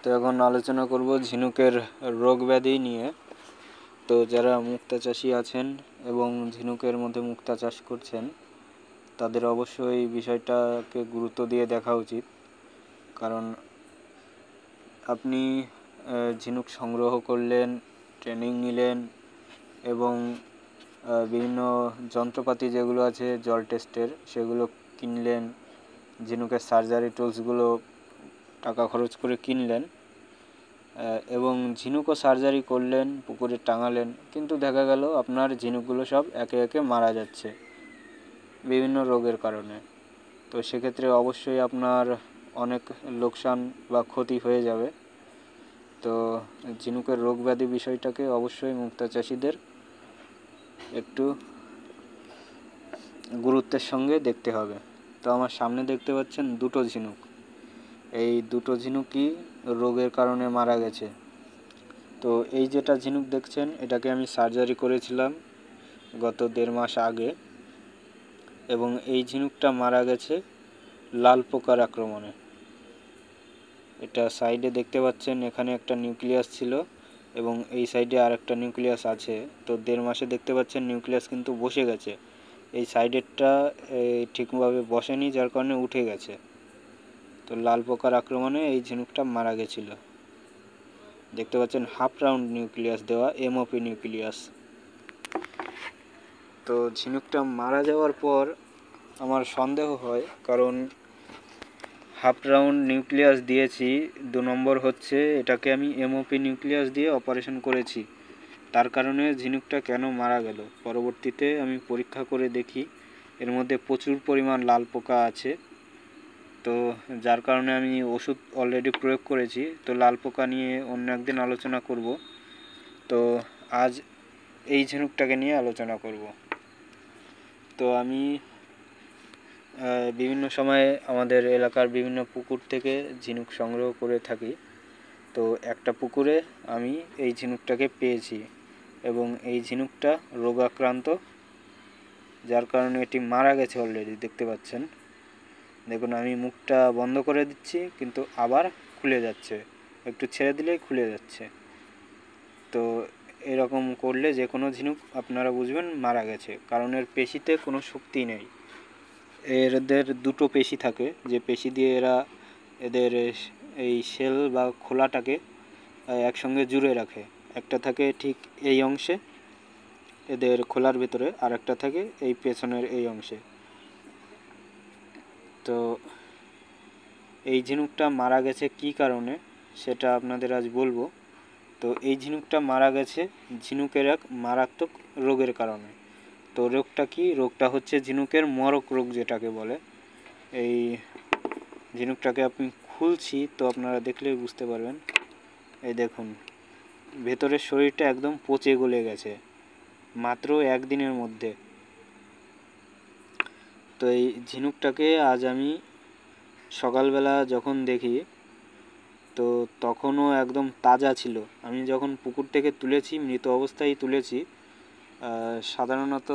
তো এখন আলোচনা করব ঝিনুকের রোগ ব্যাধি নিয়ে। তো যারা মুক্তা চাষি আছেন এবং ঝিনুকের মধ্যে মুক্তা চাষ করছেন তাদের অবশ্যই এই বিষয়টাকে গুরুত্ব দিয়ে দেখা উচিত, কারণ আপনি ঝিনুক সংগ্রহ করলেন, ট্রেনিং নিলেন এবং বিভিন্ন যন্ত্রপাতি যেগুলো আছে জল টেস্টের সেগুলো কিনলেন, ঝিনুকের সার্জারি টুলসগুলো টাকা খরচ করে কিনলেন এবং ঝিনুকও সার্জারি করলেন, পুকুরে টাঙালেন, কিন্তু দেখা গেল আপনার ঝিনুকগুলো সব একে একে মারা যাচ্ছে বিভিন্ন রোগের কারণে। তো সেক্ষেত্রে অবশ্যই আপনার অনেক লোকসান বা ক্ষতি হয়ে যাবে। তো ঝিনুকের রোগ ব্যাধি বিষয়টাকে অবশ্যই মুক্তা চাষিদের একটু গুরুত্বের সঙ্গে দেখতে হবে। তো আমার সামনে দেখতে পাচ্ছেন দুটো ঝিনুক, এই দুটো ঝিনুকই রোগের কারণে মারা গেছে। তো এই যেটা ঝিনুক দেখছেন এটাকে আমি সার্জারি করেছিলাম গত 1.5 মাস আগে, এবং এই ঝিনুকটা মারা গেছে লাল পোকার আক্রমণে। এটা সাইডে দেখতে পাচ্ছেন, এখানে একটা নিউক্লিয়াস ছিল এবং এই সাইডে আর একটা নিউক্লিয়াস আছে। তো 1.5 মাসে দেখতে পাচ্ছেন নিউক্লিয়াস কিন্তু বসে গেছে, এই সাইডেরটা ঠিকভাবে বসেনি, যার কারণে উঠে গেছে। তো লাল পোকার আক্রমণে এই ঝিনুকটা মারা গেছিল। দেখতে পাচ্ছেন হাফ রাউন্ড নিউক্লিয়াস দেওয়া, এমওপি নিউক্লিয়াস। তো ঝিনুকটা মারা যাওয়ার পর আমার সন্দেহ হয়, কারণ হাফ রাউন্ড নিউক্লিয়াস দিয়েছি, 2 নম্বর হচ্ছে এটাকে আমি এমওপি নিউক্লিয়াস দিয়ে অপারেশন করেছি, তার কারণে ঝিনুকটা কেন মারা গেল। পরবর্তীতে আমি পরীক্ষা করে দেখি এর মধ্যে প্রচুর পরিমাণ লাল পোকা আছে, তো যার কারণে আমি ওষুধ অলরেডি প্রয়োগ করেছি। তো লাল পোকা নিয়ে অন্য একদিন আলোচনা করব। তো আজ এই ঝিনুকটাকে নিয়ে আলোচনা করব। তো আমি বিভিন্ন সময়ে আমাদের এলাকার বিভিন্ন পুকুর থেকে ঝিনুক সংগ্রহ করে থাকি। তো একটা পুকুরে আমি এই ঝিনুকটাকে পেয়েছি এবং এই ঝিনুকটা রোগাক্রান্ত, যার কারণে এটি মারা গেছে অলরেডি। দেখতে পাচ্ছেন, দেখুন আমি মুখটা বন্ধ করে দিচ্ছি কিন্তু আবার খুলে যাচ্ছে, একটু ছেড়ে দিলেই খুলে যাচ্ছে। তো এরকম করলে যে কোনো ঝিনুক আপনারা বুঝবেন মারা গেছে, কারণ এর পেশিতে কোনো শক্তি নেই। এদের দুটো পেশি থাকে, যে পেশি দিয়ে এরা এদের এই শেল বা খোলাটাকে একসঙ্গে জুড়ে রাখে। একটা থাকে ঠিক এই অংশে এদের খোলার ভেতরে, আর একটা থাকে এই পেছনের এই অংশে। তো এই ঝিনুকটা মারা গেছে কী কারণে সেটা আপনাদের আজ বলবো। তো এই ঝিনুকটা মারা গেছে ঝিনুকের এক মারাত্মক রোগের কারণে। তো রোগটা কি? রোগটা হচ্ছে ঝিনুকের মরক রোগ যেটাকে বলে। এই ঝিনুকটাকে আপনি খুলছি তো আপনারা দেখলেই বুঝতে পারবেন। এই দেখুন, ভেতরের শরীরটা একদম পচে গলে গেছে মাত্র 1 দিনের মধ্যে। তো এই ঝিনুকটাকে আজ আমি সকালবেলা যখন দেখি তো তখনও একদম তাজা ছিল। আমি যখন পুকুর থেকে তুলেছি, মৃত অবস্থায় তুলেছি। সাধারণত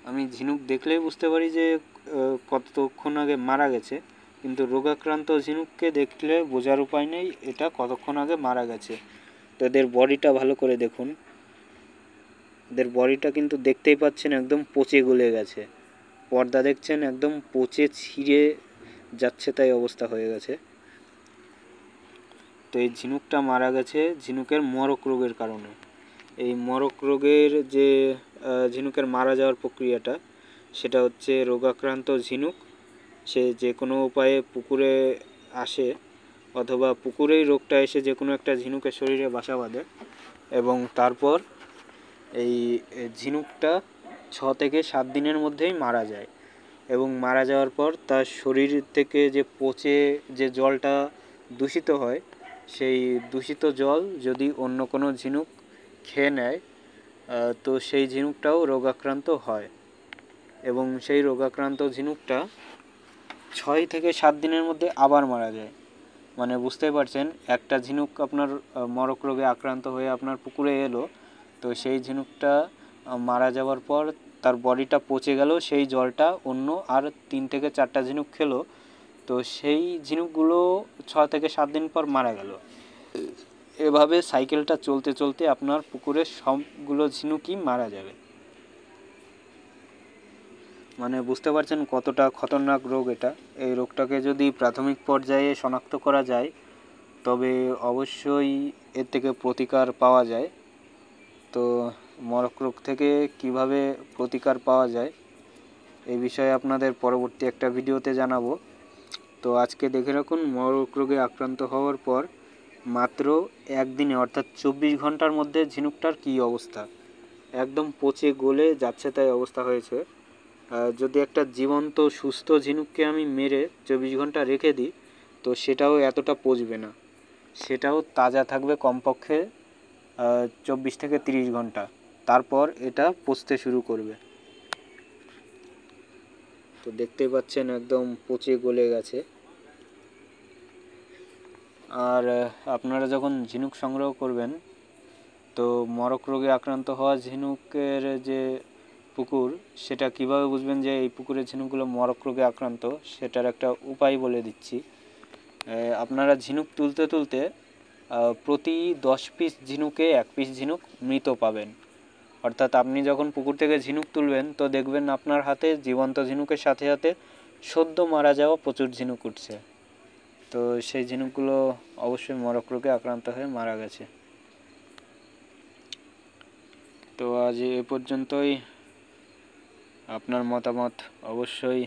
আমি ঝিনুক দেখলেই বুঝতে পারি যে কতক্ষণ আগে মারা গেছে, কিন্তু রোগাক্রান্ত ঝিনুককে দেখলে বোঝার উপায় নেই এটা কতক্ষণ আগে মারা গেছে। তো এদের বডিটা ভালো করে দেখুন, এদের বডিটা কিন্তু দেখতেই পাচ্ছেন একদম পচে গলে গেছে। পর্দা দেখছেন একদম পচে ছিঁড়ে যাচ্ছে, তাই অবস্থা হয়ে গেছে। তো এই ঝিনুকটা মারা গেছে ঝিনুকের মরক রোগের কারণে। এই মরক রোগের যে ঝিনুকের মারা যাওয়ার প্রক্রিয়াটা, সেটা হচ্ছে রোগাক্রান্ত ঝিনুক সে যে কোনো উপায়ে পুকুরে আসে, অথবা পুকুরেই রোগটা এসে যে কোনো একটা ঝিনুকের শরীরে বাসা বাঁধে, এবং তারপর এই ঝিনুকটা 6 থেকে 7 দিনের মধ্যেই মারা যায়। এবং মারা যাওয়ার পর তার শরীর থেকে যে পচে যে জলটা দূষিত হয়, সেই দূষিত জল যদি অন্য কোনো ঝিনুক খেয়ে নেয় তো সেই ঝিনুকটাও রোগাক্রান্ত হয়, এবং সেই রোগাক্রান্ত ঝিনুকটা 6 থেকে 7 দিনের মধ্যে আবার মারা যায়। মানে বুঝতেই পারছেন, একটা ঝিনুক আপনার মরক রোগে আক্রান্ত হয়ে আপনার পুকুরে এলো, তো সেই ঝিনুকটা মারা যাওয়ার পর তার বডিটা পচে গেল, সেই জলটা অন্য আর 3 থেকে 4টা ঝিনুক খেলো, তো সেই ঝিনুকগুলো 6 থেকে 7 দিন পর মারা গেল। এভাবে সাইকেলটা চলতে চলতে আপনার পুকুরের সবগুলো ঝিনুকই মারা যাবে। মানে বুঝতে পারছেন কতটা খতরনাক রোগ এটা। এই রোগটাকে যদি প্রাথমিক পর্যায়ে শনাক্ত করা যায় তবে অবশ্যই এর থেকে প্রতিকার পাওয়া যায়। তো মরক রোগ থেকে কিভাবে প্রতিকার পাওয়া যায় এই বিষয়ে আপনাদের পরবর্তী একটা ভিডিওতে জানাবো। তো আজকে দেখে রাখুন, মরক রোগে আক্রান্ত হওয়ার পর মাত্র একদিনে অর্থাৎ 24 ঘন্টার মধ্যে ঝিনুকটার কী অবস্থা, একদম পচে গলে যাচ্ছে তাই অবস্থা হয়েছে। যদি একটা জীবন্ত সুস্থ ঝিনুককে আমি মেরে 24 ঘন্টা রেখে দিই তো সেটাও এতটা পচবে না, সেটাও তাজা থাকবে কমপক্ষে 24 থেকে 30 ঘন্টা, তারপর এটা পচতে শুরু করবে। তো দেখতেই পাচ্ছেন একদম পচে গলে গেছে। আর আপনারা যখন ঝিনুক সংগ্রহ করবেন তো মরক রোগে আক্রান্ত হওয়া ঝিনুকের যে পুকুর সেটা কিভাবে বুঝবেন যে এই পুকুরের ঝিনুকগুলো মরক রোগে আক্রান্ত, সেটার একটা উপায় বলে দিচ্ছি। আপনারা ঝিনুক তুলতে তুলতে প্রতি 10 পিস ঝিনুকে 1 পিস ঝিনুক মৃত পাবেন। অর্থাৎ আপনি যখন পুকুর থেকে ঝিনুক তুলবেন তো দেখবেন আপনার হাতে জীবন্ত ঝিনুকের সাথে সাথে সদ্য মারা যাওয়া প্রচুর ঝিনুক উঠছে। তো সেই ঝিনুকগুলো অবশ্যই মরক রোগে আক্রান্ত হয়ে মারা গেছে। তো আজ এ পর্যন্তই। আপনার মতামত অবশ্যই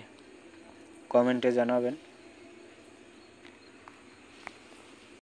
কমেন্টে জানাবেন।